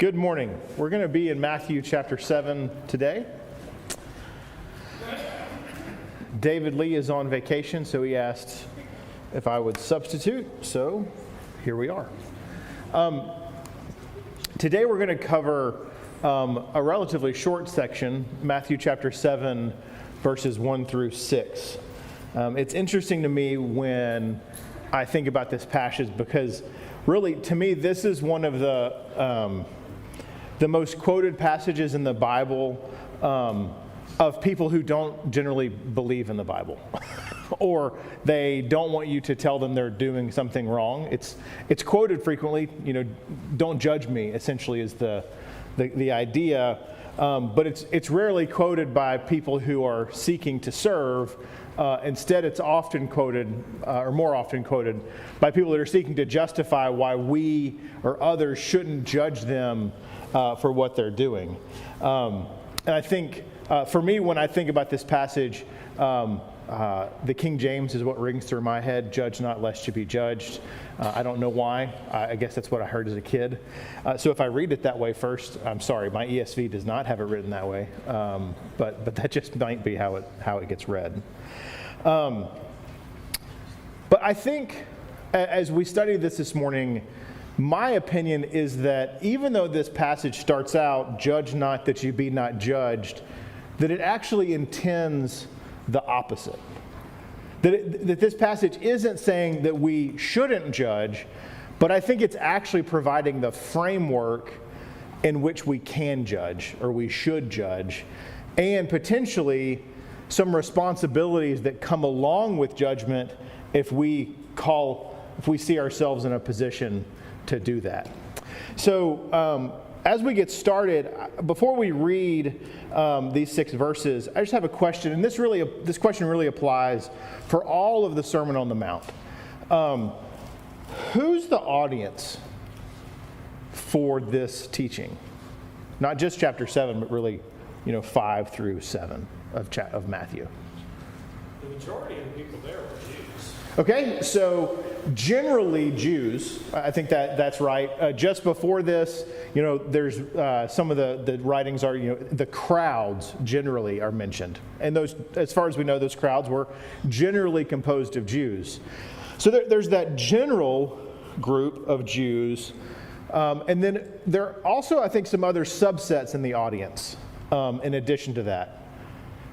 Good morning. We're going to be in Matthew chapter 7 today. David Lee is on vacation, so he asked if I would substitute, so here we are. Today we're going to cover a relatively short section, Matthew chapter 7, verses 1 through 6. It's interesting to me when I think about this passage because really, to me, this is one of the most quoted passages in the Bible of people who don't generally believe in the Bible, or they don't want you to tell them they're doing something wrong. It's quoted frequently. You know, don't judge me. Essentially, is the idea, but it's rarely quoted by people who are seeking to serve. Instead, it's often quoted, or more often quoted, by people that are seeking to justify why we or others shouldn't judge them for what they're doing. And I think, for me, when I think about this passage, the King James is what rings through my head, judge not lest you be judged. I don't know why. I guess that's what I heard as a kid. So if I read it that way first, I'm sorry, my ESV does not have it written that way. But that just might be how it gets read. But I think as we study this morning, my opinion is that even though this passage starts out, judge not that you be not judged, that it actually intends the opposite. That this passage isn't saying that we shouldn't judge, but I think it's actually providing the framework in which we can judge, or we should judge, and potentially some responsibilities that come along with judgment if we see ourselves in a position to do that. So as we get started, before we read these 6 verses, I just have a question, and this question really applies for all of the Sermon on the Mount. Who's the audience for this teaching? Not just chapter 7, but really, 5 through 7 of Matthew. The majority of the people there were Jews. Okay, so generally Jews, I think that's right. Just before this, there's some of the writings are, the crowds generally are mentioned. And those, as far as we know, those crowds were generally composed of Jews. So there's that general group of Jews. And then there are also, I think, some other subsets in the audience in addition to that.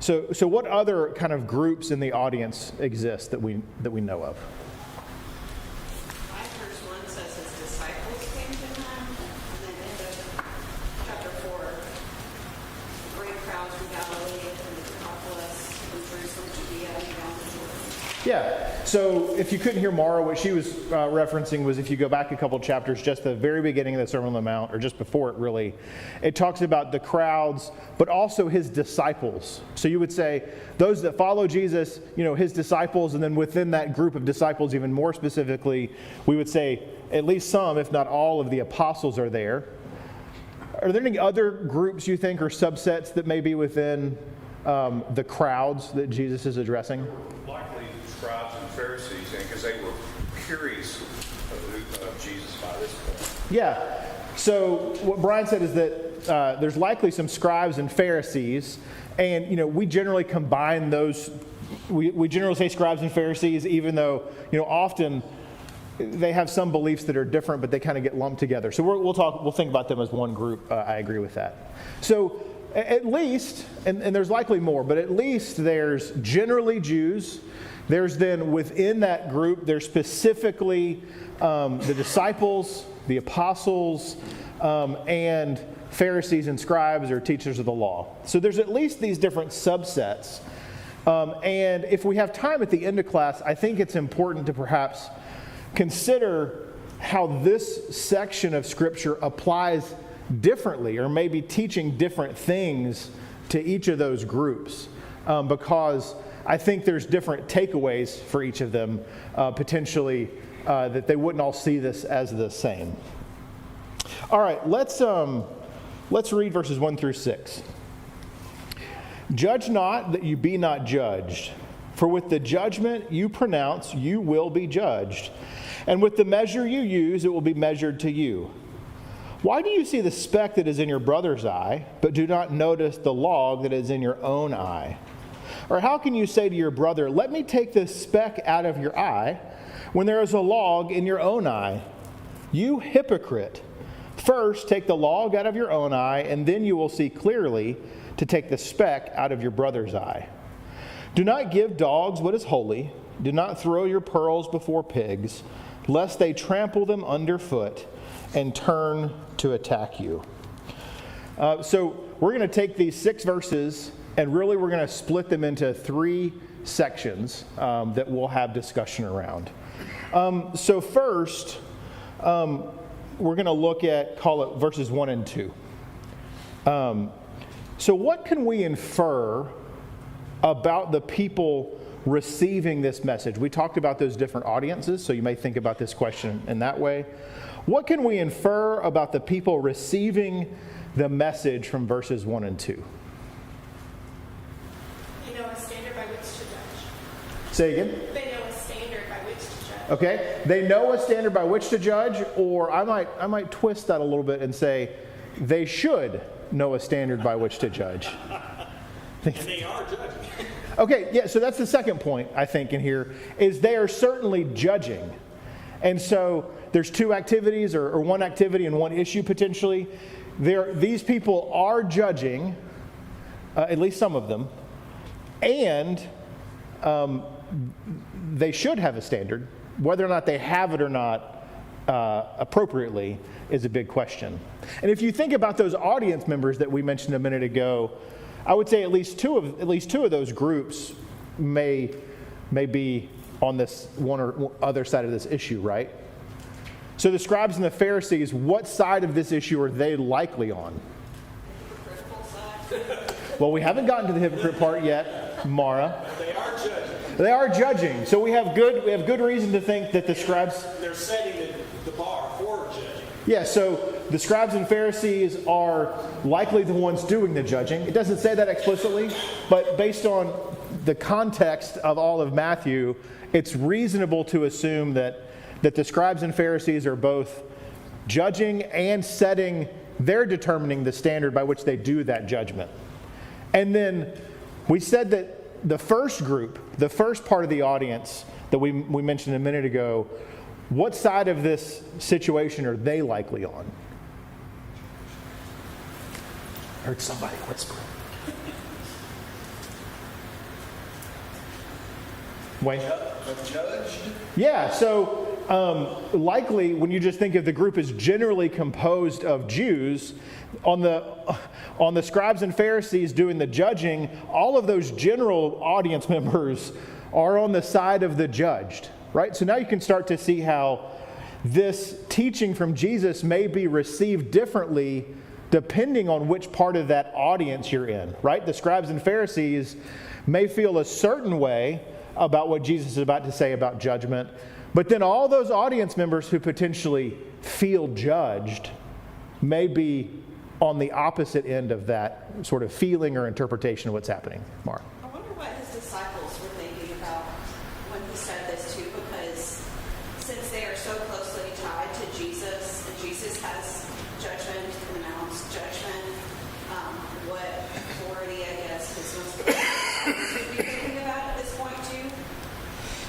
So what other kind of groups in the audience exist that we know of? My verse 1 says his disciples came to him, and then end of chapter 4, great crowds from Galilee and the Decapolis, from Jerusalem, Judea, and down to Jordan. Yeah. So if you couldn't hear Mara, what she was referencing was if you go back a couple chapters, just the very beginning of the Sermon on the Mount, or just before it really, it talks about the crowds, but also his disciples. So you would say those that follow Jesus, his disciples, and then within that group of disciples, even more specifically, we would say at least some, if not all, of the apostles are there. Are there any other groups you think or subsets that may be within the crowds that Jesus is addressing? Likely scribes and Pharisees, because they were curious of Jesus by this point. Yeah. So what Brian said is that there's likely some scribes and Pharisees, and we generally combine those. We generally say scribes and Pharisees, even though often they have some beliefs that are different, but they kind of get lumped together. So we'll think about them as one group. I agree with that. So at least, and there's likely more, but at least there's generally Jews. There's then within that group, there's specifically the disciples, the apostles, and Pharisees and scribes or teachers of the law. So there's at least these different subsets. And if we have time at the end of class, I think it's important to perhaps consider how this section of Scripture applies differently, or maybe teaching different things to each of those groups, because I think there's different takeaways for each of them, potentially, that they wouldn't all see this as the same. All right, let's read verses 1 through 6. Judge not that you be not judged, for with the judgment you pronounce you will be judged, and with the measure you use it will be measured to you. Why do you see the speck that is in your brother's eye, but do not notice the log that is in your own eye? Or how can you say to your brother, let me take this speck out of your eye, when there is a log in your own eye? You hypocrite! First take the log out of your own eye, and then you will see clearly to take the speck out of your brother's eye. Do not give dogs what is holy. Do not throw your pearls before pigs, lest they trample them underfoot and turn to attack you. So we're going to take these 6 verses, and really we're going to split them into 3 sections that we'll have discussion around. So first, we're going to look at, call it verses 1 and 2. So what can we infer about the people receiving this message? We talked about those different audiences, so you may think about this question in that way. What can we infer about the people receiving the message from verses 1 and 2? They know a standard by which to judge. Say again? They know a standard by which to judge. Okay, they know a standard by which to judge, or I might twist that a little bit and say they should know a standard by which to judge. And they are judging. Okay, yeah, so that's the second point, I think, in here, is they are certainly judging. And so there's 2 activities, or 1 activity and 1 issue potentially. These people are judging, at least some of them, and they should have a standard. Whether or not they have it or not appropriately is a big question. And if you think about those audience members that we mentioned a minute ago, I would say at least two of those groups may be on this one or other side of this issue, right? So the scribes and the Pharisees, what side of this issue are they likely on? Critical side. Well, we haven't gotten to the hypocrite part yet, Mara. They are judging. They are judging. So we have good reason to think that the scribes. They're setting the bar for judging. Yeah, so the scribes and Pharisees are likely the ones doing the judging. It doesn't say that explicitly, but based on the context of all of Matthew, it's reasonable to assume that the scribes and Pharisees are both judging and they're determining the standard by which they do that judgment. And then we said that the first group, the first part of the audience that we mentioned a minute ago, what side of this situation are they likely on? I heard somebody whispering. Wayne? Judged? Yeah, so likely when you just think of the group as generally composed of Jews, on the scribes and Pharisees doing the judging, all of those general audience members are on the side of the judged, right? So now you can start to see how this teaching from Jesus may be received differently depending on which part of that audience you're in, right? The scribes and Pharisees may feel a certain way about what Jesus is about to say about judgment, but then all those audience members who potentially feel judged may be on the opposite end of that sort of feeling or interpretation of what's happening. Mark? I wonder what his disciples were thinking about when he said this too, because since they are so closely tied to Jesus, and Jesus has judgment, pronounced judgment, what authority, I guess, his disciples would be thinking about at this point too?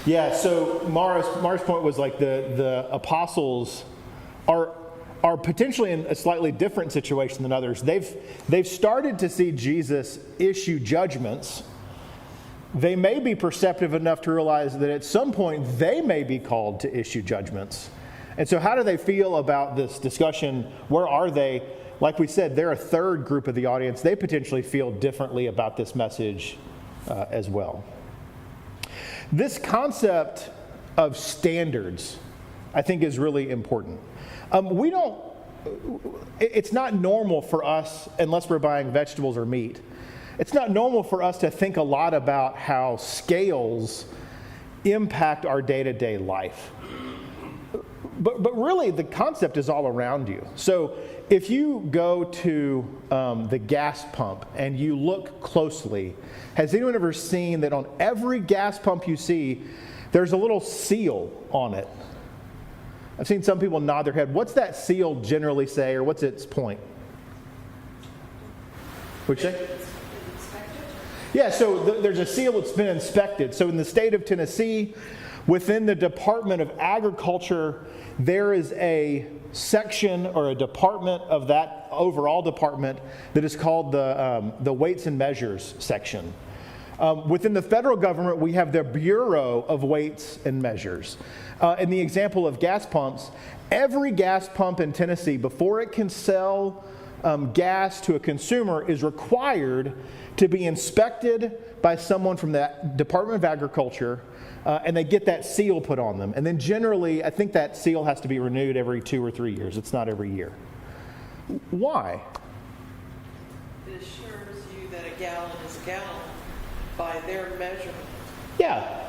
Yeah, so Mara's point was like the apostles are potentially in a slightly different situation than others. They've started to see Jesus issue judgments. They may be perceptive enough to realize that at some point they may be called to issue judgments. And so how do they feel about this discussion? Where are they? Like we said, they're a third group of the audience. They potentially feel differently about this message as well. This concept of standards, I think, is really important. It's not normal for us, unless we're buying vegetables or meat, it's not normal for us to think a lot about how scales impact our day-to-day life. But really, the concept is all around you. So if you go to the gas pump and you look closely, has anyone ever seen that on every gas pump you see, there's a little seal on it I've seen some people nod their head. What's that seal generally say, or what's its point? What'd you say? Yeah, so there's a seal that's been inspected. So in the state of Tennessee, within the Department of Agriculture, there is a section or a department of that overall department that is called the Weights and Measures section. Within the federal government, we have the Bureau of Weights and Measures. In the example of gas pumps, every gas pump in Tennessee, before it can sell gas to a consumer, is required to be inspected by someone from the Department of Agriculture, and they get that seal put on them. And then generally, I think that seal has to be renewed every 2 or 3 years. It's not every year. Why? It assures you that a gallon is a gallon by their measurement. Yeah.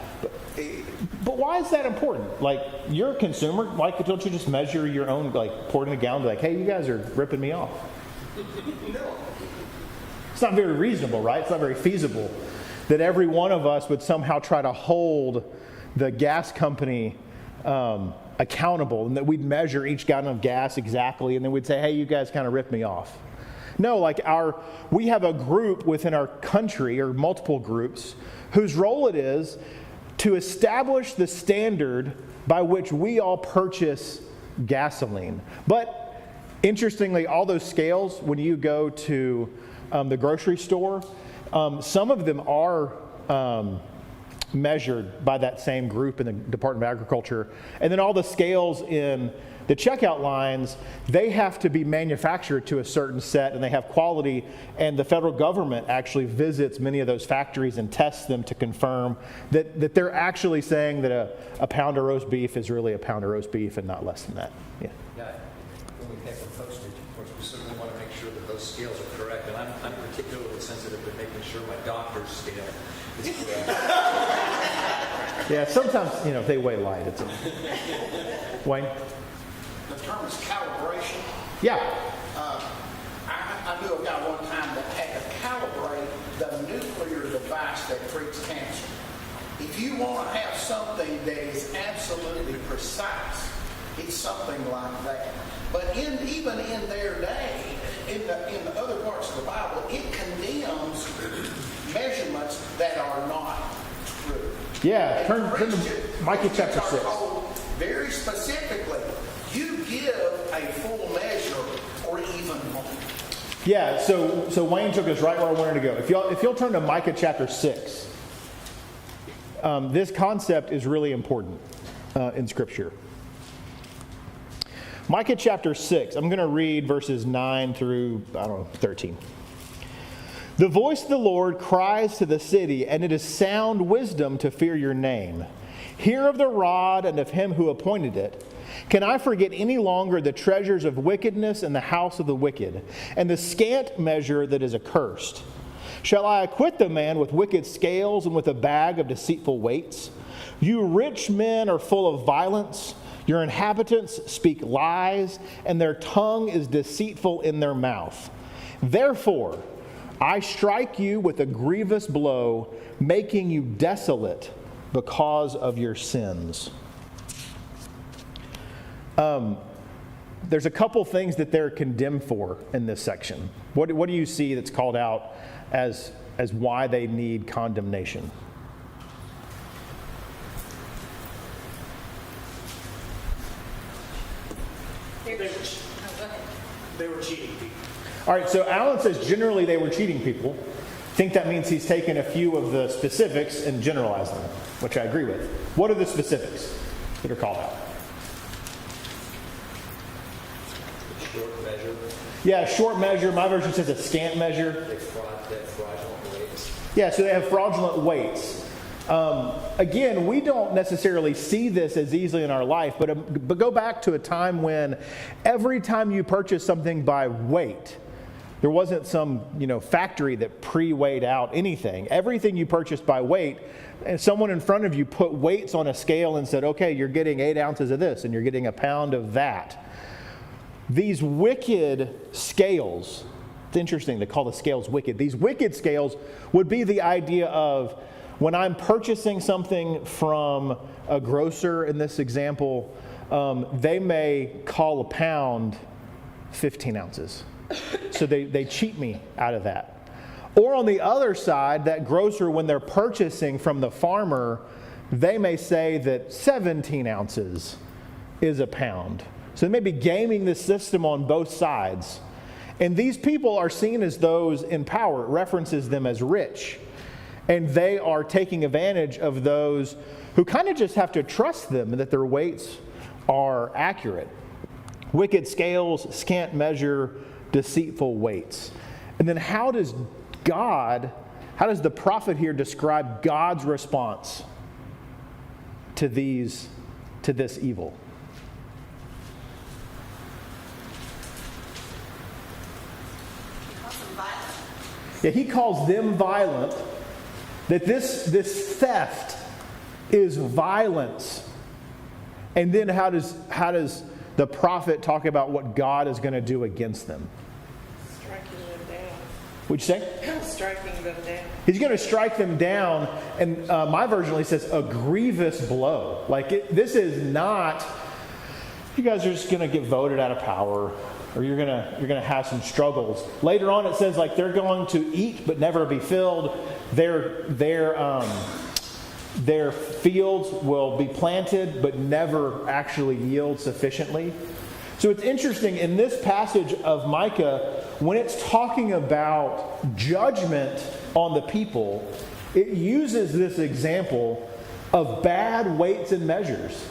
But why is that important? Like, you're a consumer. Why don't you just measure your own, like, pour it in a gallon and be like, hey, you guys are ripping me off? No. It's not very reasonable, right? It's not very feasible that every one of us would somehow try to hold the gas company accountable, and that we'd measure each gallon of gas exactly, and then we'd say, hey, you guys kind of ripped me off. No, like we have a group within our country, or multiple groups, whose role it is to establish the standard by which we all purchase gasoline. But interestingly, all those scales, when you go to the grocery store, some of them are measured by that same group in the Department of Agriculture. And then all the scales in the checkout lines, they have to be manufactured to a certain set, and they have quality, and the federal government actually visits many of those factories and tests them to confirm that they're actually saying that a pound of roast beef is really a pound of roast beef and not less than that. Yeah. Yeah, when we pay for postage, of course, we certainly want to make sure that those scales are correct, and I'm particularly sensitive to making sure my doctor's scale is correct. Yeah, sometimes, if they weigh light, it's Wayne? The term is calibration. Yeah. I knew a guy one time that had to calibrate the nuclear device that treats cancer. If you want to have something that is absolutely precise, it's something like that. But even in their day, in the other parts of the Bible, it condemns measurements that are not true. Yeah, turn to Micah chapter 6. Very specifically, you give a full measure or even more. Yeah, so Wayne took us right where I wanted to go. If you'll turn to Micah chapter 6, this concept is really important in Scripture. Micah chapter 6, I'm going to read verses 9 through, 13. The voice of the Lord cries to the city, and it is sound wisdom to fear your name. Hear of the rod and of him who appointed it. Can I forget any longer the treasures of wickedness in the house of the wicked, and the scant measure that is accursed? Shall I acquit the man with wicked scales and with a bag of deceitful weights? You rich men are full of violence. Your inhabitants speak lies, and their tongue is deceitful in their mouth. Therefore, I strike you with a grievous blow, making you desolate because of your sins. There's a couple things that they're condemned for in this section. What do you see that's called out as why they need condemnation? They were cheating people. All right, so Alan says generally they were cheating people. I think that means he's taken a few of the specifics and generalized them, which I agree with. What are the specifics that are called out? Short measure. Yeah, short measure. My version says a scant measure. They have fraudulent weights. Yeah, so they have fraudulent weights. Again, we don't necessarily see this as easily in our life, but go back to a time when every time you purchase something by weight, there wasn't some factory that pre-weighed out anything. Everything you purchased by weight, and someone in front of you put weights on a scale and said, okay, you're getting 8 ounces of this and you're getting a pound of that. These wicked scales, it's interesting they call the scales wicked. These wicked scales would be the idea of when I'm purchasing something from a grocer in this example, they may call a pound 15 ounces. So they cheat me out of that. Or on the other side, that grocer, when they're purchasing from the farmer, they may say that 17 ounces is a pound. So they may be gaming the system on both sides. And these people are seen as those in power. It references them as rich. And they are taking advantage of those who kind of just have to trust them and that their weights are accurate. Wicked scales, scant measure, deceitful weights. And then how does the prophet here describe God's response to this evil? Yeah, he calls them violent. That this theft is violence. And then how does the prophet talk about what God is going to do against them? Striking them down. What'd you say? Striking them down. He's going to strike them down, and my version only says a grievous blow. This is not, you guys are just going to get voted out of power, or you're going to have some struggles. Later on, it says they're going to eat but never be filled. Their fields will be planted but never actually yield sufficiently. So it's interesting in this passage of Micah, when it's talking about judgment on the people, it uses this example of bad weights and measures.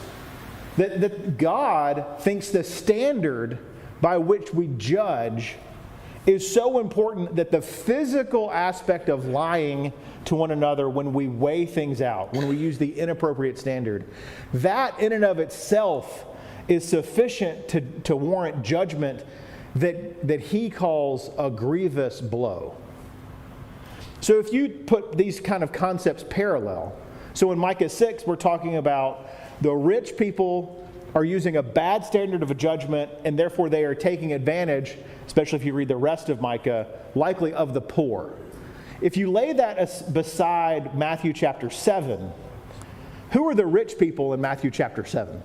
That God thinks the standard by which we judge is so important that the physical aspect of lying to one another when we weigh things out, when we use the inappropriate standard, that in and of itself is sufficient to warrant judgment that he calls a grievous blow. So if you put these kind of concepts parallel, so in Micah 6, we're talking about the rich people are using a bad standard of a judgment, and therefore they are taking advantage, especially if you read the rest of Micah, likely of the poor. If you lay that beside Matthew chapter 7, who are the rich people in Matthew chapter 7?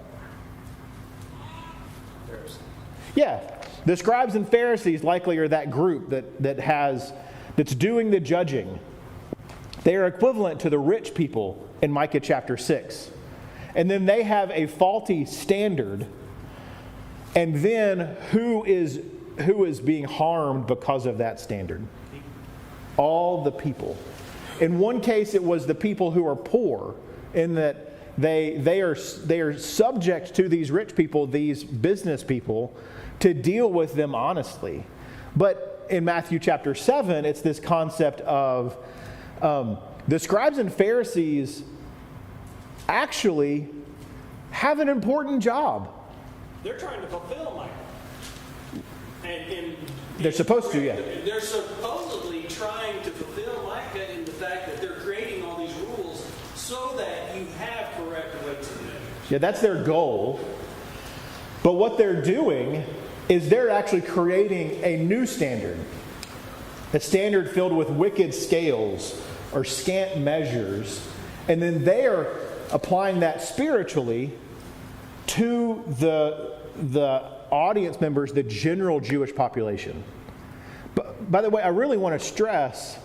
Yeah, the scribes and Pharisees likely are that group that's doing the judging. They are equivalent to the rich people in Micah chapter 6. And then they have a faulty standard. And then who is being harmed because of that standard? All the people. In one case, it was the people who are poor, in that they are subject to these rich people, these business people, to deal with them honestly. But in Matthew chapter 7, it's this concept of the scribes and Pharisees actually have an important job. They're trying to fulfill Micah. And They're supposed to, yeah. They're supposedly trying to fulfill Micah in the fact that they're creating all these rules so that you have correct weights and measures. Yeah, that's their goal. But what they're doing is they're actually creating a new standard. A standard filled with wicked scales or scant measures. And then they are applying that spiritually to the audience members, the general Jewish population. But by the way, I really want to stress,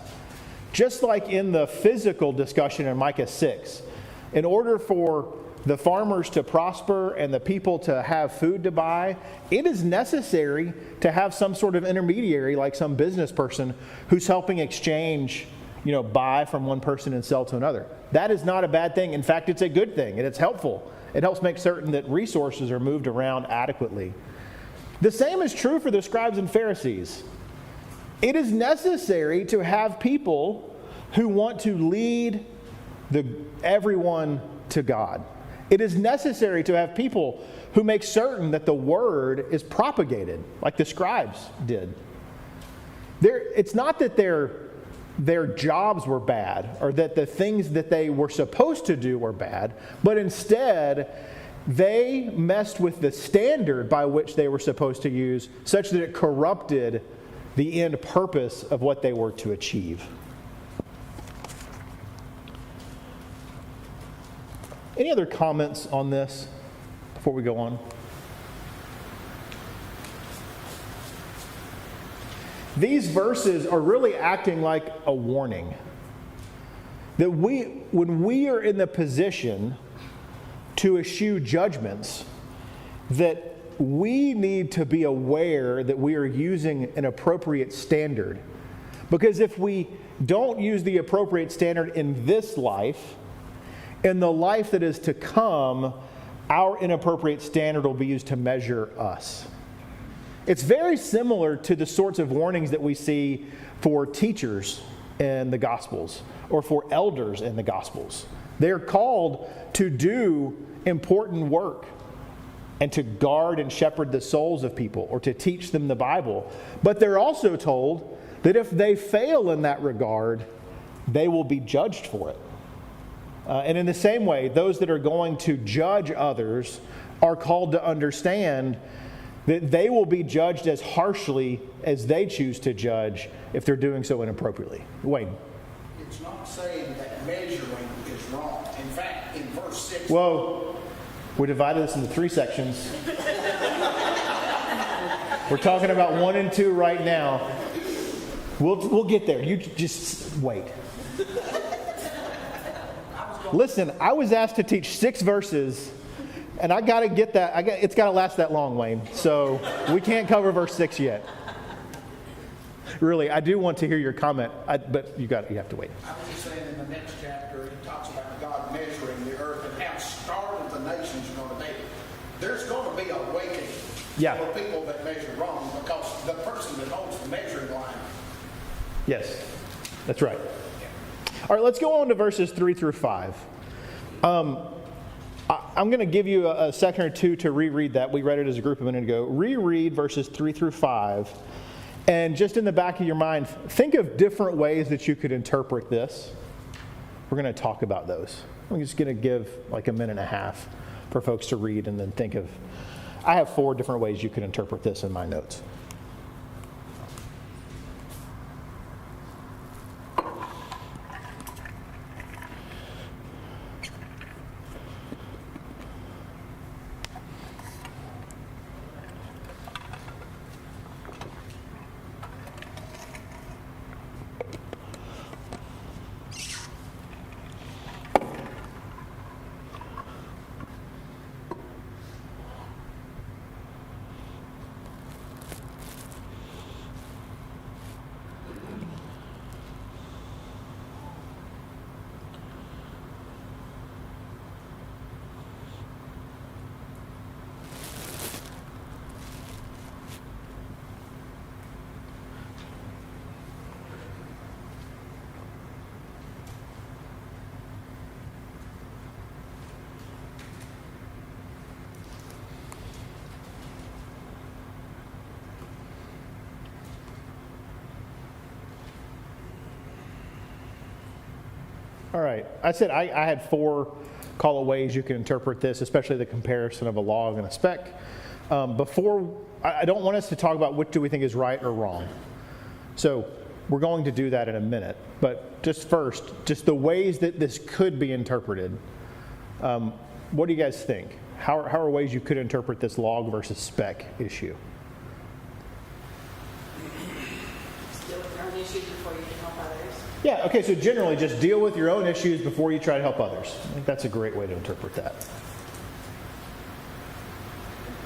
just like in the physical discussion in Micah 6, in order for the farmers to prosper and the people to have food to buy, it is necessary to have some sort of intermediary, like some business person who's helping exchange, buy from one person and sell to another. That is not a bad thing. In fact, it's a good thing, and it's helpful. It helps make certain that resources are moved around adequately. The same is true for the scribes and Pharisees. It is necessary to have people who want to lead everyone to God. It is necessary to have people who make certain that the word is propagated, like the scribes did. It's not that their jobs were bad or that the things that they were supposed to do were bad, but instead they messed with the standard by which they were supposed to use, such that it corrupted the end purpose of what they were to achieve. Any other comments on this? before we go on? These verses are really acting like a warning. That when we are in the position to eschew judgments, that we need to be aware that we are using an appropriate standard. Because if we don't use the appropriate standard in this life, in the life that is to come, our inappropriate standard will be used to measure us. It's very similar to the sorts of warnings that we see for teachers in the Gospels or for elders in the Gospels. They're called to do important work and to guard and shepherd the souls of people or to teach them the Bible. But they're also told that if they fail in that regard, they will be judged for it. And in the same way, those that are going to judge others are called to understand that they will be judged as harshly as they choose to judge if they're doing so inappropriately. Wayne. It's not saying that measuring is wrong. In fact, in verse 6... Whoa. We divided this into 3 sections. We're talking about 1 and 2 right now. We'll get there. You just wait. Listen, I was asked to teach 6 verses, and I got to get that. It's got to last that long, Wayne. So we can't cover verse 6 yet. Really, I do want to hear your comment, but you have to wait. I was just saying in the next chapter, it talks about God measuring the earth and how startled the nations are going to be. There's going to be awakening for people that measure wrong because the person that holds the measuring line. Yes, that's right. All right, let's go on to verses 3 through 5. I'm going to give you a second or two to reread that. We read it as a group a minute ago. Reread verses 3 through 5. And just in the back of your mind, think of different ways that you could interpret this. We're going to talk about those. I'm just going to give like a minute and a half for folks to read and then think of. I have 4 different ways you could interpret this in my notes. All right. I said I had 4 call it ways you can interpret this, especially the comparison of a log and a speck. I don't want us to talk about what do we think is right or wrong. So we're going to do that in a minute. But just first, just the ways that this could be interpreted. What do you guys think? How are ways you could interpret this log versus speck issue? Deal with your own issues before you can help others. Yeah, okay, so generally just deal with your own issues before you try to help others. I think that's a great way to interpret that.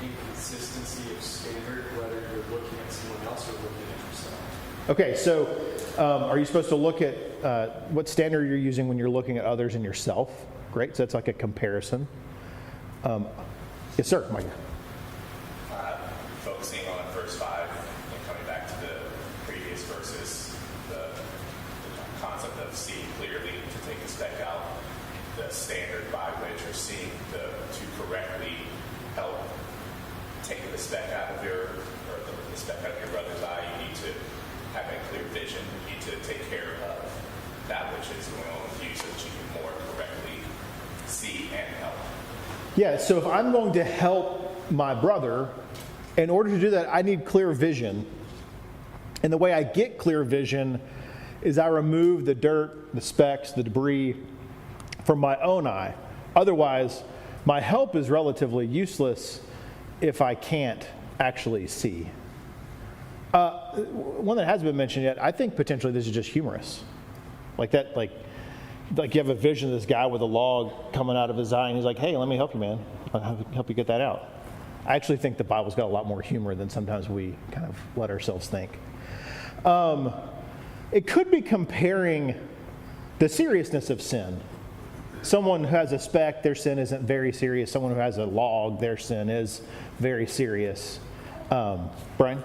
Inconsistency of standard, whether you're looking at someone else or looking at yourself. Okay, so are you supposed to look at what standard you're using when you're looking at others and yourself? Great, so that's like a comparison. Yes, sir, Micah. Focusing on verse 5 and coming back to the previous verses, the concept of seeing clearly to take the speck out, the standard by which or seeing to correctly help take the speck out of the speck out of your brother's eye. You need to have a clear vision. You need to take care of that which is going on with you so that you can more correctly see and help. Yeah, so if I'm going to help my brother, in order to do that, I need clear vision. And the way I get clear vision is I remove the dirt, the specks, the debris from my own eye. Otherwise, my help is relatively useless if I can't actually see. One that hasn't been mentioned yet, I think potentially this is just humorous. Like you have a vision of this guy with a log coming out of his eye, and he's like, hey, let me help you, man. I'll help you get that out. I actually think the Bible's got a lot more humor than sometimes we kind of let ourselves think. It could be comparing the seriousness of sin. Someone who has a speck, their sin isn't very serious. Someone who has a log, their sin is very serious. Brian?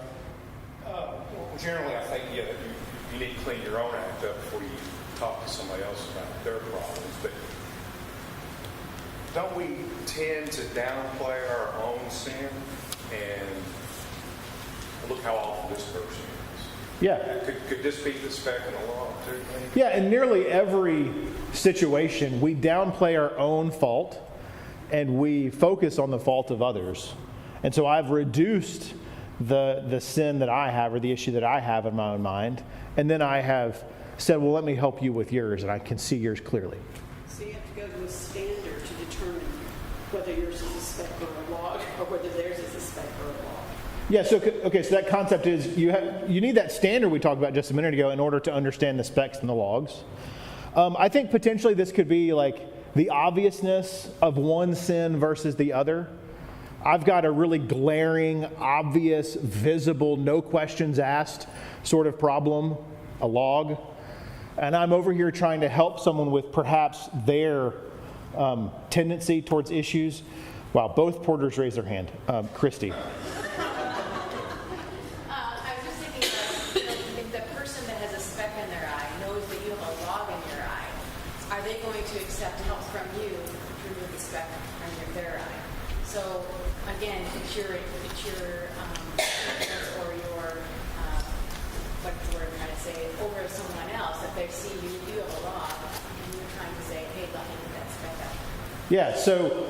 Well, generally, I think you need to clean your own act up before you talk to somebody else about their problems. But don't we tend to downplay our own sin and look how awful this person is? Yeah. Could this be the speck in the log too? Yeah, in nearly every situation, we downplay our own fault and we focus on the fault of others. And so I've reduced the sin that I have or the issue that I have in my own mind, and then I have said, well, let me help you with yours, and I can see yours clearly. So you have to go to a standard to determine whether yours is a speck or a log, or whether theirs is a speck or a log. Yeah, so that concept is you need that standard we talked about just a minute ago in order to understand the specks and the logs. I think potentially this could be like the obviousness of one sin versus the other. I've got a really glaring, obvious, visible, no questions asked sort of problem, a log. And I'm over here trying to help someone with perhaps their tendency towards issues. Wow, both porters raised their hand. Christy. I was just thinking, if the person that has a speck in their eye knows that you have a log in your eye, are they going to accept help from you to remove the speck from their eye? So again, it's your or your what's the word I'm trying to say over someone else. If they see you have a log, and you're trying to say, hey, let me get that speck out. Yeah, so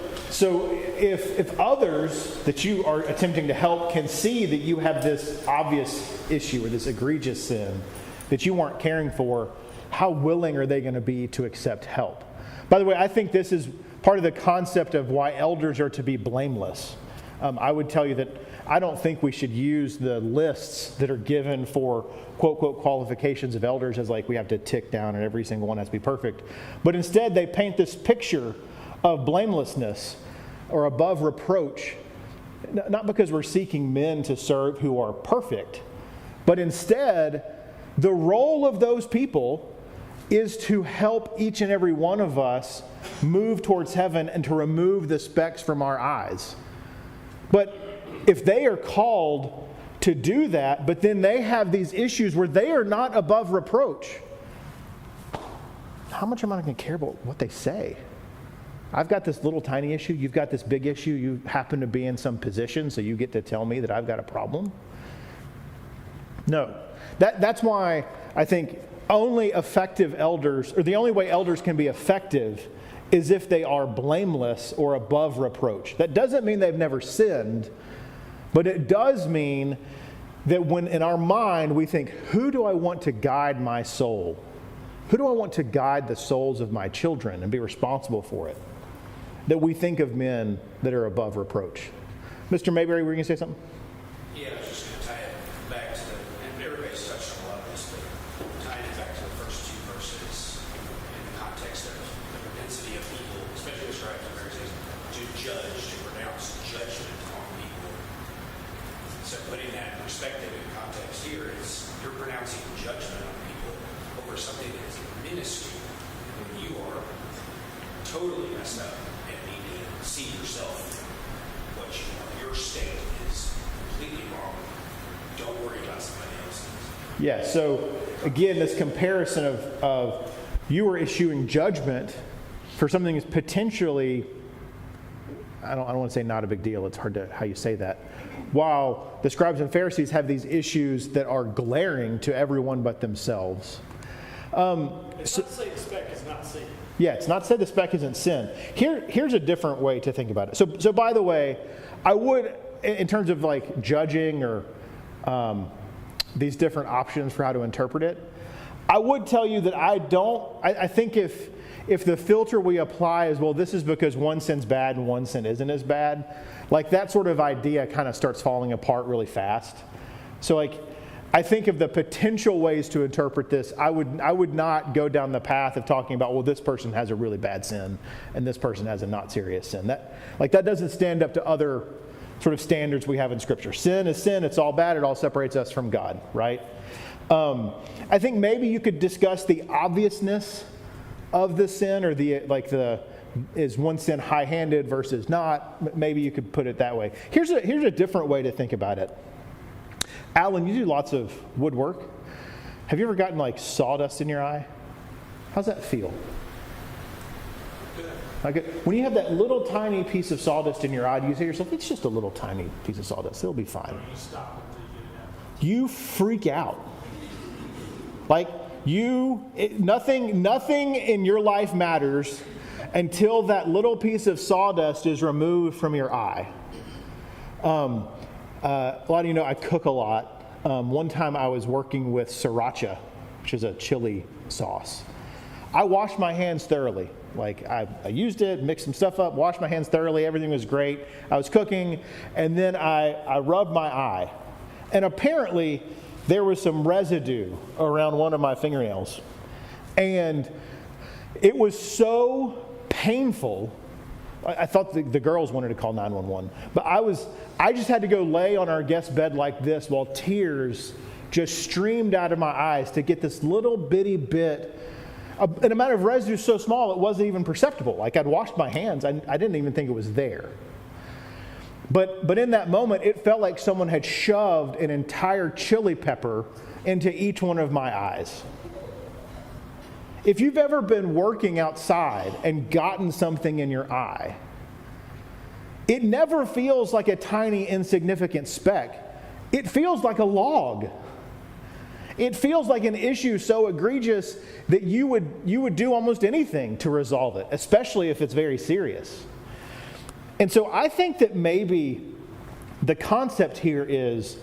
if others that you are attempting to help can see that you have this obvious issue or this egregious sin that you weren't caring for, how willing are they going to be to accept help? By the way, I think this is part of the concept of why elders are to be blameless. I would tell you that I don't think we should use the lists that are given for quote, quote, qualifications of elders as like we have to tick down and every single one has to be perfect. But instead, they paint this picture of blamelessness or above reproach, not because we're seeking men to serve who are perfect, but instead, the role of those people is to help each and every one of us move towards heaven and to remove the specks from our eyes. But if they are called to do that, but then they have these issues where they are not above reproach, how much am I going to care about what they say? I've got this little tiny issue. You've got this big issue. You happen to be in some position, so you get to tell me that I've got a problem? No. That's why I think only effective elders, or the only way elders can be effective is if they are blameless or above reproach. That doesn't mean they've never sinned, but it does mean that when in our mind we think, who do I want to guide my soul? Who do I want to guide the souls of my children and be responsible for it? That we think of men that are above reproach. Mr. Mayberry, were you going to say something? Yeah, I was just going to tie it back to and everybody's touched on a lot of this, but tying it back to the first two verses in the context of the propensity of people, especially the scribes and Pharisees, to judge, to pronounce judgment on people. So putting that in perspective and context here is you're pronouncing judgment on people over something that is minuscule when you are totally messed up and need to see yourself what you are. Your state is completely wrong. Don't worry about somebody else's. Yeah, so again, this comparison of you are issuing judgment for something that's potentially, I don't want to say not a big deal, it's hard to how you say that, while the scribes and Pharisees have these issues that are glaring to everyone but themselves. It's not saying the speck is not sin. Yeah, it's not said the speck isn't sin. Here's a different way to think about it. So by the way, I would, in terms of like judging or these different options for how to interpret it, I would tell you that I think if if the filter we apply is, well, this is because one sin's bad and one sin isn't as bad, like that sort of idea kind of starts falling apart really fast. So like, I think of the potential ways to interpret this, I would not go down the path of talking about, well, this person has a really bad sin and this person has a not serious sin. That doesn't stand up to other sort of standards we have in Scripture. Sin is sin, it's all bad, it all separates us from God, right? I think maybe you could discuss the obviousness of the sin, or is one sin high-handed versus not? Maybe you could put it that way. Here's a different way to think about it. Alan, you do lots of woodwork. Have you ever gotten like sawdust in your eye? How's that feel? Like when you have that little tiny piece of sawdust in your eye, do you say to yourself, it's just a little tiny piece of sawdust, it'll be fine. You freak out. Like nothing in your life matters until that little piece of sawdust is removed from your eye. A lot of you know I cook a lot. One time I was working with sriracha, which is a chili sauce. I washed my hands thoroughly. Like I used it, mixed some stuff up, washed my hands thoroughly, everything was great. I was cooking, and then I rubbed my eye. And apparently there was some residue around one of my fingernails. And it was so painful. I thought the girls wanted to call 911, but I just had to go lay on our guest bed like this while tears just streamed out of my eyes to get this little bitty bit, an amount of residue so small it wasn't even perceptible. Like I'd washed my hands, I didn't even think it was there. But in that moment, it felt like someone had shoved an entire chili pepper into each one of my eyes. If you've ever been working outside and gotten something in your eye, it never feels like a tiny insignificant speck. It feels like a log. It feels like an issue so egregious that you would do almost anything to resolve it, especially if it's very serious. And so I think that maybe the concept here is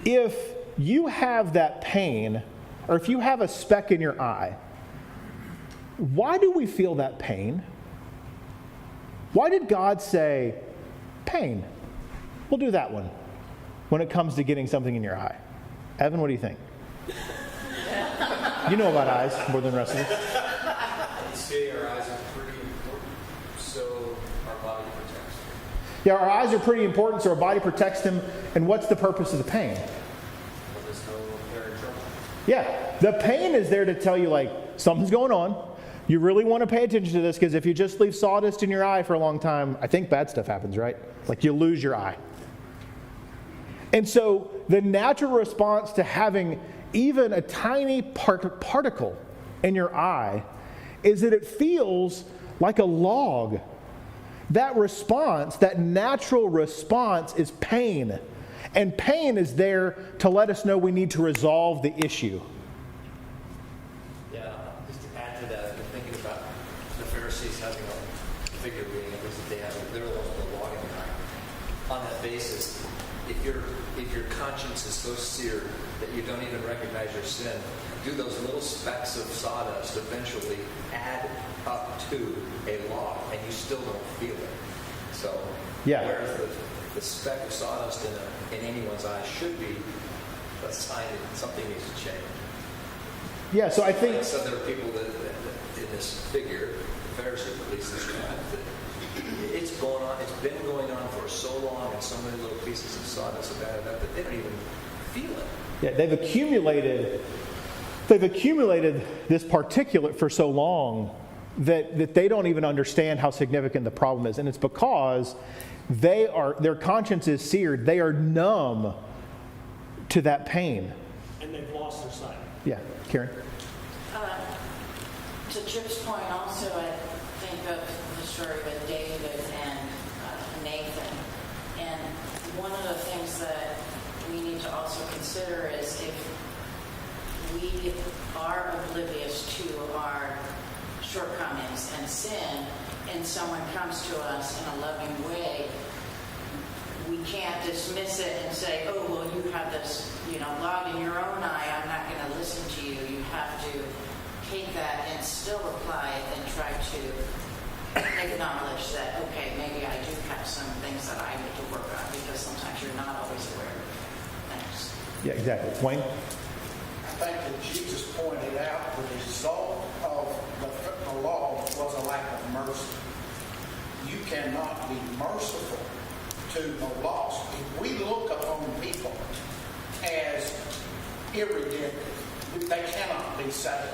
if you have that pain, or if you have a speck in your eye, why do we feel that pain? Why did God say, pain? We'll do that one when it comes to getting something in your eye. Evan, what do you think? You know about eyes more than the rest of us. You say our eyes are pretty important, so our body protects them. Yeah, our eyes are pretty important, so our body protects them. And what's the purpose of the pain? Let us know they're in trouble. Yeah, the pain is there to tell you, like, something's going on. You really want to pay attention to this, because if you just leave sawdust in your eye for a long time, I think bad stuff happens, right? Like you lose your eye. And so the natural response to having even a tiny particle in your eye is that it feels like a log. That response, that natural response, is pain. And pain is there to let us know we need to resolve the issue. Yeah, just to add to that, I've been thinking about the Pharisees having a figure reading, at least that they have, they're the ones with the log in their eye. On that basis, if your conscience is so seared that you don't even recognize your sin, do those little specks of sawdust eventually add up to a log, and you still don't feel it. So, yeah. Whereas the speck of sawdust in anyone's eye should be a sign that something needs to change. Yeah, so I think... So there are people that in this figure, the Pharisees at least, describe that it's going on, it's been going on for so long, and so many little pieces of sawdust have added up that they don't even feel it. Yeah, they've accumulated this particulate for so long that they don't even understand how significant the problem is. And it's because their conscience is seared. They are numb to that pain. And they've lost their sight. Yeah, Karen? To Chip's point also, I think of the story with David and Nathan. And one of the things that we need to also consider is if we are oblivious to our shortcomings and sin, and someone comes to us in a loving way, we can't dismiss it and say, oh, well, you have this, log in your own eye, I'm not going to listen to you. You have to take that and still apply it and try to acknowledge that, okay, maybe I do have some things that I need to work on, because sometimes you're not always aware of things. Yeah, exactly. Wayne? I think that Jesus pointed out the result of the law was a lack of mercy. You cannot be merciful to the lost. If we look upon people as irredeemable, they cannot be saved.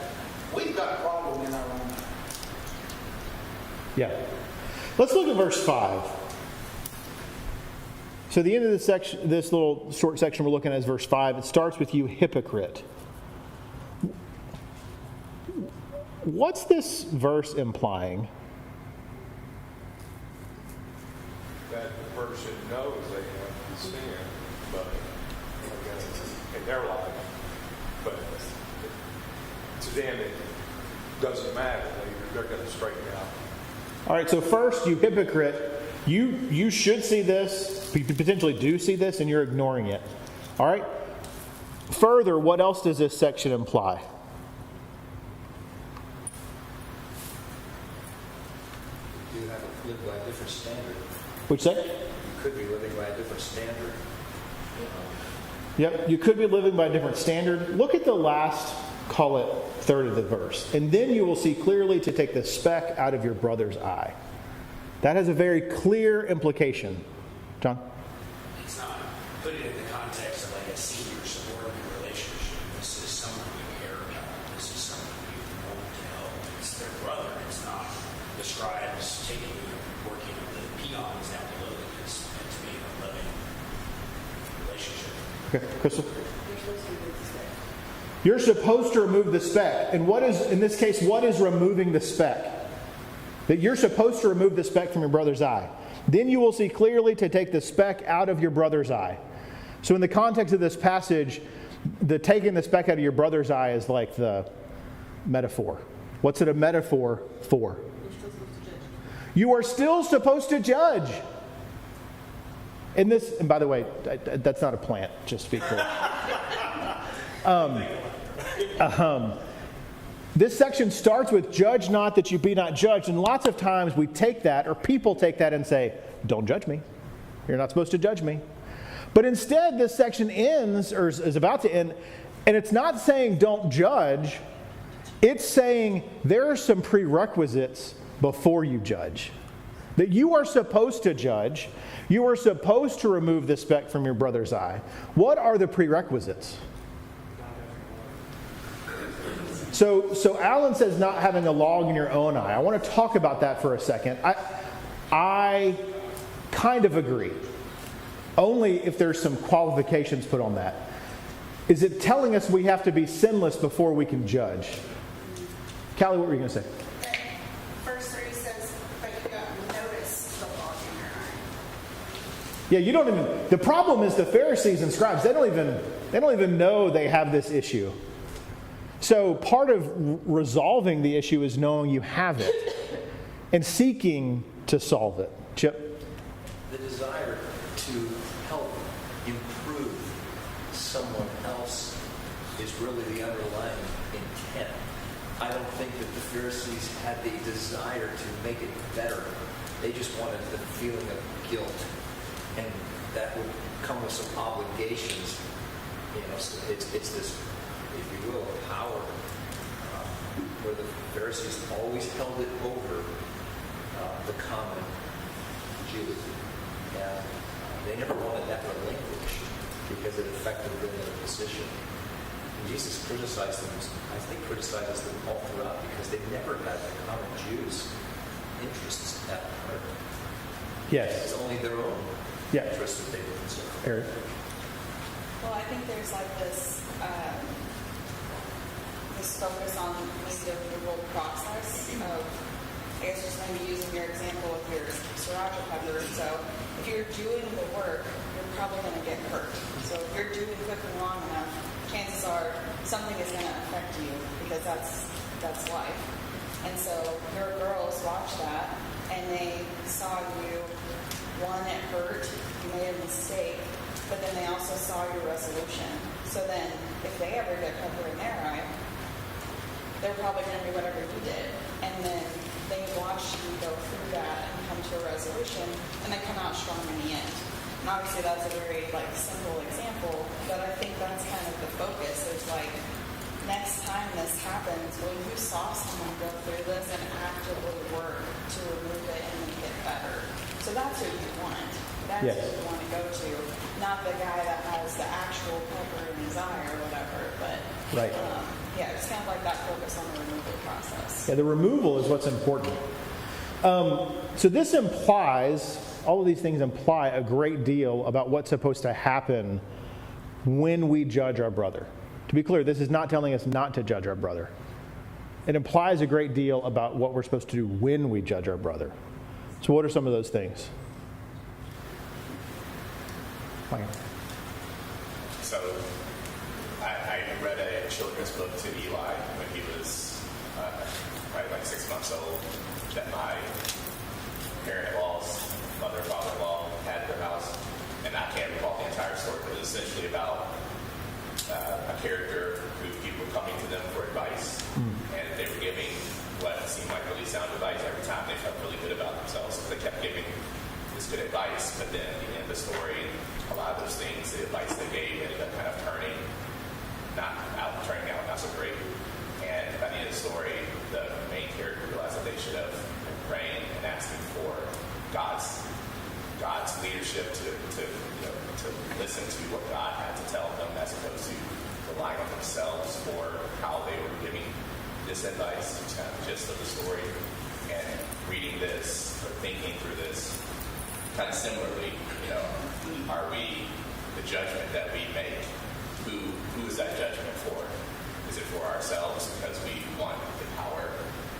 We've got a problem in our own mind. Yeah. Let's look at verse 5. So the end of this section, this little short section we're looking at is verse 5. It starts with, "You hypocrite." What's this verse implying? That the person knows they have sin, but in their life, but to them it doesn't matter. They're going to straighten it out. All right, so first, you hypocrite, you should see this, you potentially do see this, and you're ignoring it. All right? Further, what else does this section imply? You have to live by a different standard. Which say? You could be living by a different standard. Yep, you could be living by a different standard. Look at the last, call it, third of the verse. "And then you will see clearly to take the speck out of your brother's eye." That has a very clear implication. John? It's not putting it in the context of like a senior subordinate relationship. This is someone you care about. This is someone you want to help. It's their brother. It's not the scribes taking you, working with the peons down below them. It's meant to be a loving relationship. Okay, Crystal? You're supposed to remove the speck. And what is, in this case, what is removing the speck? That you're supposed to remove the speck from your brother's eye. "Then you will see clearly to take the speck out of your brother's eye." So in the context of this passage, the taking the speck out of your brother's eye is like the metaphor. What's it a metaphor for? You are still supposed to judge. And this, and by the way, that's not a plant, just to be clear. This section starts with, "Judge not that you be not judged." And lots of times we take that, or people take that and say, "Don't judge me. You're not supposed to judge me." But instead, this section ends, or is about to end, and it's not saying don't judge. It's saying there are some prerequisites before you judge. That you are supposed to judge. You are supposed to remove the speck from your brother's eye. What are the prerequisites? So Alan says not having a log in your own eye. I want to talk about that for a second. I kind of agree. Only if there's some qualifications put on that. Is it telling us we have to be sinless before we can judge? Callie, what were you going to say? Verse 3 says, "But you don't notice the log in your eye." Yeah, you don't even. The problem is the Pharisees and scribes. They don't even know they have this issue. So part of resolving the issue is knowing you have it and seeking to solve it. Chip? The desire to help improve someone else is really the underlying intent. I don't think that the Pharisees had the desire to make it better. They just wanted the feeling of guilt, and that would come with some obligations. So it's this, if you will, power where the Pharisees always held it over the common Jew. And they never wanted that relinquished because it affected them in their position. And Jesus criticized them, I think criticizes them all throughout because they never had the common Jews' interests at heart. Yes. It's only their own interests that they would consider. Eric? Well, I think there's like this focus on maybe the whole process of, I guess just maybe using your example with your sriracha pepper. So if you're doing the work, you're probably going to get hurt. So if you're doing cooking long enough, chances are something is going to affect you because that's life. And so your girls watched that and they saw you, one, it hurt, you made a mistake, but then they also saw your resolution. So then if they ever get pepper in their eye, they're probably going to do whatever you did. And then they watch you go through that and come to a resolution, and they come out strong in the end. And obviously that's a very simple example, but I think that's kind of the focus. Is next time this happens, well, you saw someone go through this and actively work to remove it and make it better. So that's who you want. That's Yes. who you want to go to, not the guy that has the actual pepper in his eye or whatever. But Right. yeah, it's kind of like that focus on the removal process. Yeah, the removal is what's important. So this implies, all of these things imply a great deal about what's supposed to happen when we judge our brother. To be clear, this is not telling us not to judge our brother. It implies a great deal about what we're supposed to do when we judge our brother. So what are some of those things? Mike. So I read a children's book to Eli when he was probably 6 months old that my parent-in-law's mother and father-in-law had at their house. And I can't recall the entire story, but it was essentially about a character who people were coming to them for advice, and they were giving what seemed like really sound advice every time. They felt really good about themselves, so they kept giving this good advice. But then at the end of the story, a lot of those things, the advice they gave, ended up kind of turning out not so great. And by the end of the story, the main character realized that they should have been praying and asking for God's leadership to listen to what God had to tell them, as opposed to relying on themselves for how they were giving this advice. It's kind of the gist of the story. And reading this, or thinking through this, kind of similarly, are we, the judgment that we make, who is that judgment for? Is it for ourselves because we want the power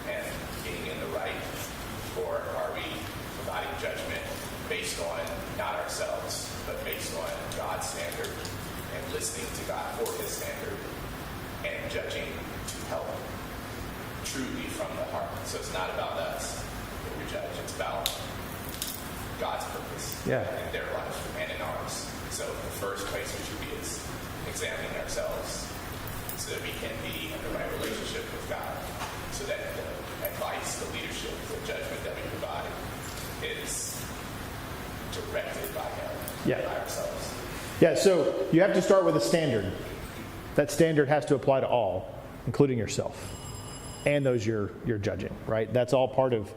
and getting in the right? Or are we providing judgment based on not ourselves, but based on God's standard, and listening to God for his standard, and judging to help truly from the heart? So it's not about us that we judge, it's about God's purpose in their life and in ours. So the first place we should be is examining ourselves so that we can be in the right relationship with God, so that the advice, the leadership, the judgment that we provide is directed by him, by ourselves. Yeah, so you have to start with a standard. That standard has to apply to all, including yourself and those you're judging, right? That's all part of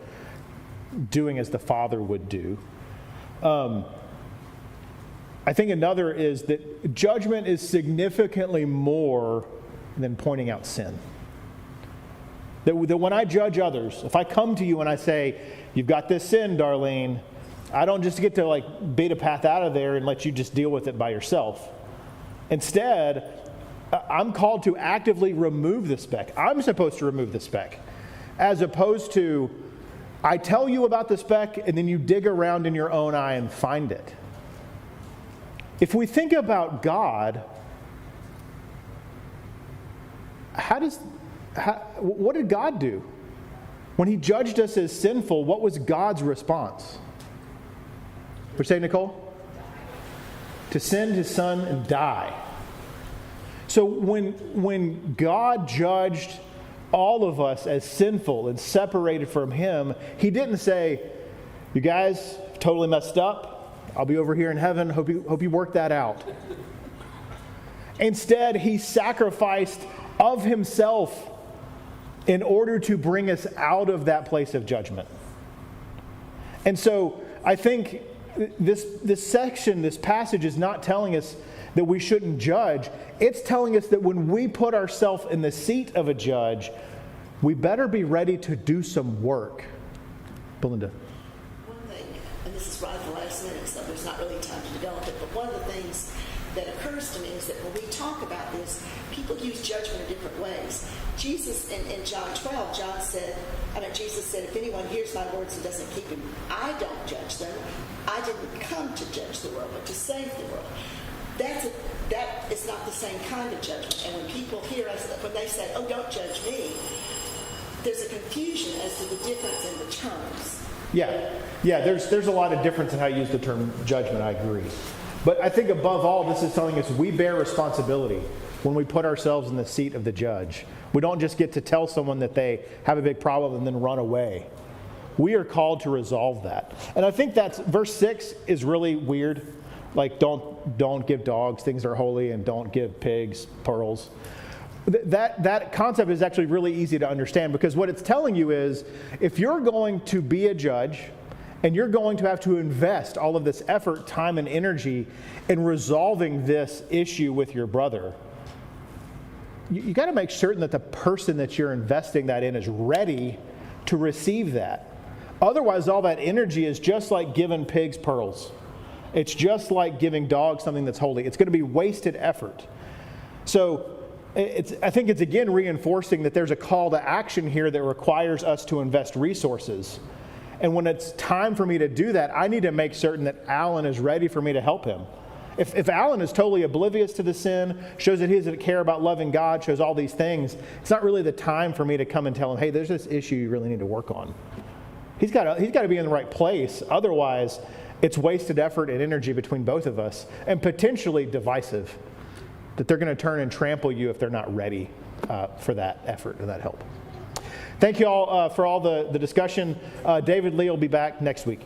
doing as the Father would do. I think another is that judgment is significantly more than pointing out sin. That when I judge others, if I come to you and I say, you've got this sin, Darlene, I don't just get to beat a path out of there and let you just deal with it by yourself. Instead, I'm called to actively remove the speck. I'm supposed to remove the speck, as opposed to I tell you about the speck and then you dig around in your own eye and find it. If we think about God, what did God do? When he judged us as sinful, what was God's response? We're saying, Nicole? To send his son and die. So when God judged all of us as sinful and separated from him, he didn't say, you guys totally messed up. I'll be over here in heaven. Hope you work that out. Instead, he sacrificed of himself in order to bring us out of that place of judgment. And so I think this section, this passage is not telling us that we shouldn't judge. It's telling us that when we put ourselves in the seat of a judge, we better be ready to do some work. Belinda. One thing, and this is right at the last minute, so there's not really time to develop it, but one of the things that occurs to me is that when we talk about this, people use judgment in different ways. Jesus, in John 12, Jesus said, if anyone hears my words and doesn't keep them, I don't judge them. I didn't come to judge the world, but to save the world. That is not the same kind of judgment. And when people hear us, when they say, oh, don't judge me, there's a confusion as to the difference in the terms. Yeah, there's a lot of difference in how you use the term judgment, I agree. But I think above all, this is telling us we bear responsibility. when we put ourselves in the seat of the judge. We don't just get to tell someone that they have a big problem and then run away. We are called to resolve that. And I think that's, verse 6 is really weird. Like, don't give dogs things that are holy, and don't give pigs pearls. That concept is actually really easy to understand, because what it's telling you is, if you're going to be a judge and you're going to have to invest all of this effort, time, and energy in resolving this issue with your brother, you got to make certain that the person that you're investing that in is ready to receive that. Otherwise, all that energy is just like giving pigs pearls. It's just like giving dogs something that's holy. It's going to be wasted effort. So I think it's again reinforcing that there's a call to action here that requires us to invest resources. And when it's time for me to do that, I need to make certain that Alan is ready for me to help him. If Alan is totally oblivious to the sin, shows that he doesn't care about loving God, shows all these things, it's not really the time for me to come and tell him, hey, there's this issue you really need to work on. He's got to be in the right place. Otherwise, it's wasted effort and energy between both of us, and potentially divisive, that they're going to turn and trample you if they're not ready for that effort or that help. Thank you all for all the discussion. David Lee will be back next week.